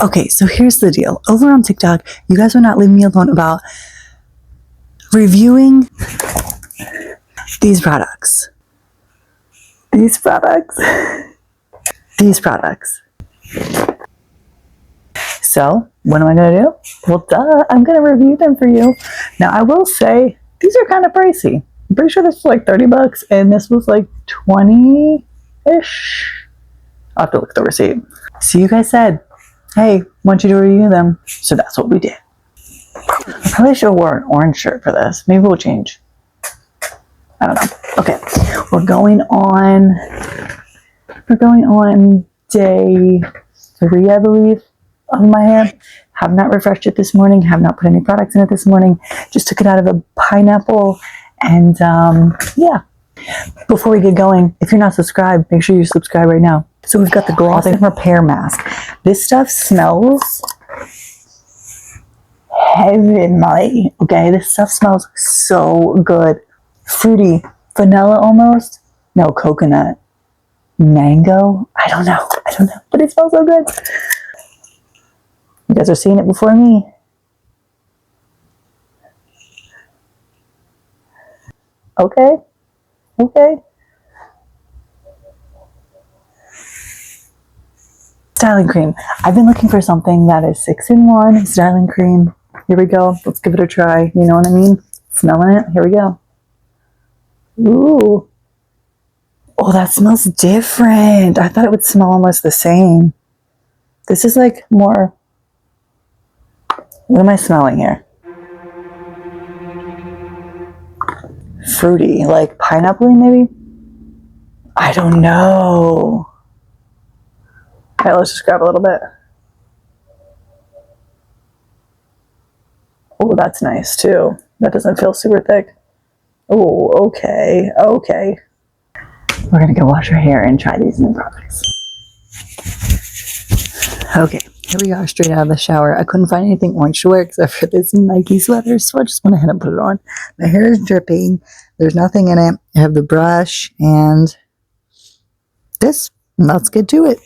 Okay, so here's the deal. Over on TikTok, you guys are not leaving me alone about reviewing these products. These products. So, what am I going to do? Well, duh, I'm going to review them for you. Now, I will say, these are kind of pricey. I'm pretty sure this was like 30 bucks, and this was like 20-ish. I'll have to look at the receipt. So you guys said, hey, want you to review them. So that's what we did. I probably should have worn an orange shirt for this. Maybe we'll change. I don't know. Okay, we're going on day 3, I believe, of my hair. Have not refreshed it this morning. Have not put any products in it this morning. Just took it out of a pineapple. And yeah. Before we get going, if you're not subscribed, make sure you subscribe right now. So we've got the Gloss and Repair Mask. This stuff smells heavenly. Okay, this stuff smells so good. Fruity, vanilla almost. No, coconut. Mango? I don't know, but it smells so good. You guys are seeing it before me. Okay. Styling cream. I've been looking for something that is 6-in-1 styling cream. Here we go. Let's give it a try. You know what I mean? Smelling it. Here we go. Ooh. Oh, that smells different. I thought it would smell almost the same. This is like more... What am I smelling here? Fruity, like pineapple maybe? I don't know. Okay, let's just grab a little bit. Oh, that's nice too. That doesn't feel super thick. Oh, okay. We're gonna go wash our hair and try these new products. Okay, here we are straight out of the shower. I couldn't find anything orange to wear except for this Nike sweater, so I just went ahead and put it on. My hair is dripping. There's nothing in it. I have the brush and this. Let's get to it.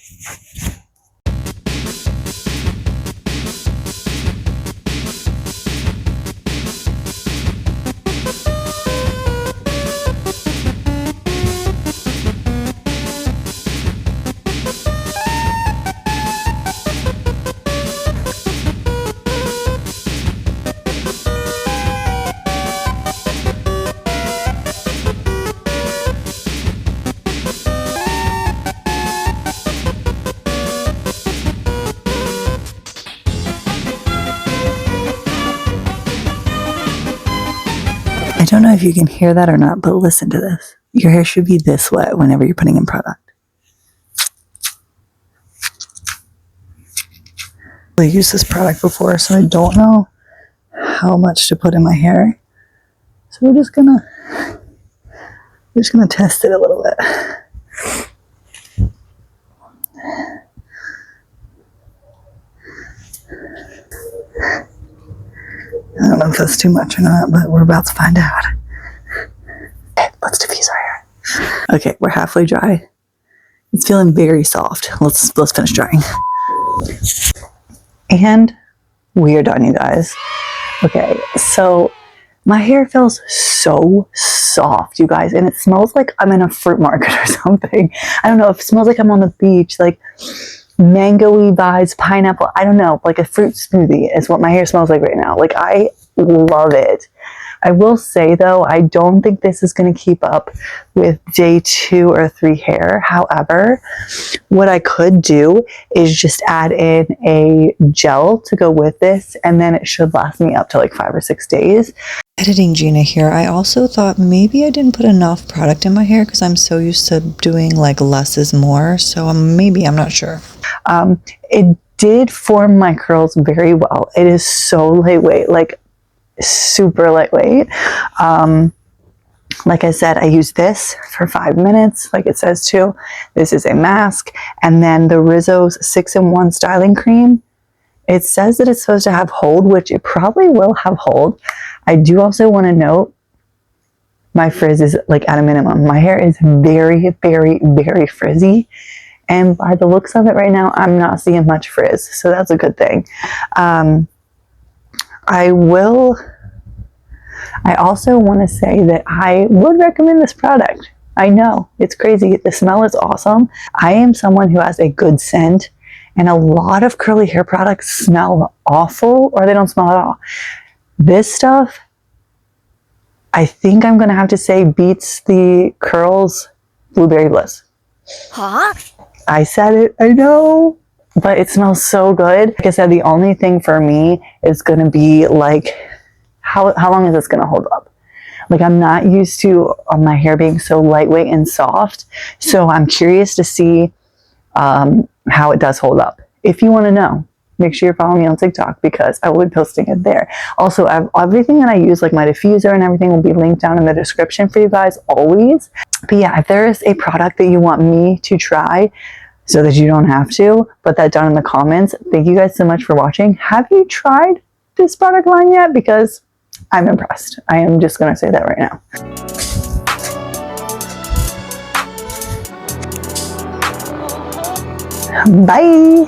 I don't know if you can hear that or not, but listen to this. Your hair should be this wet whenever you're putting in product. I used this product before, so I don't know how much to put in my hair. So we're just gonna test it a little bit. I don't know if that's too much or not, but we're about to find out. Okay, let's diffuse our hair. Okay, we're halfway dry. It's feeling very soft. Let's finish drying. And we are done, you guys. Okay, so my hair feels so soft, you guys, and it smells like I'm in a fruit market or something. I don't know, it smells like I'm on the beach, like mango-y vibes, pineapple, I don't know, like a fruit smoothie is what my hair smells like right now. Like, I love it. I will say though, I don't think this is going to keep up with day 2 or 3 hair. However, what I could do is just add in a gel to go with this, and then it should last me up to like 5 or 6 days. Editing Gina here. I also thought maybe I didn't put enough product in my hair because I'm so used to doing like less is more. So maybe, I'm not sure. It did form my curls very well. It is so lightweight, like super lightweight. Like I said, I use this for 5 minutes, like it says too. This is a mask. And then the Rizos 6-in-1 styling cream. It says that it's supposed to have hold, which it probably will have hold. I do also want to note my frizz is like at a minimum. My hair is very, very, very frizzy. And by the looks of it right now, I'm not seeing much frizz. So that's a good thing. I also want to say that I would recommend this product. I know, it's crazy. The smell is awesome. I am someone who has a good scent, and a lot of curly hair products smell awful or they don't smell at all. This stuff, I think I'm going to have to say beats the Curls Blueberry Bliss. Huh? I said it, I know, but it smells so good. Like I said, the only thing for me is going to be like, how long is this going to hold up? Like, I'm not used to my hair being so lightweight and soft. So I'm curious to see how it does hold up. If you want to know, make sure you're following me on TikTok because I will be posting it there. Also, everything that I use, like my diffuser and everything, will be linked down in the description for you guys always. But yeah, if there is a product that you want me to try so that you don't have to, put that down in the comments. Thank you guys so much for watching. Have you tried this product line yet? Because I'm impressed. I am just going to say that right now. Bye.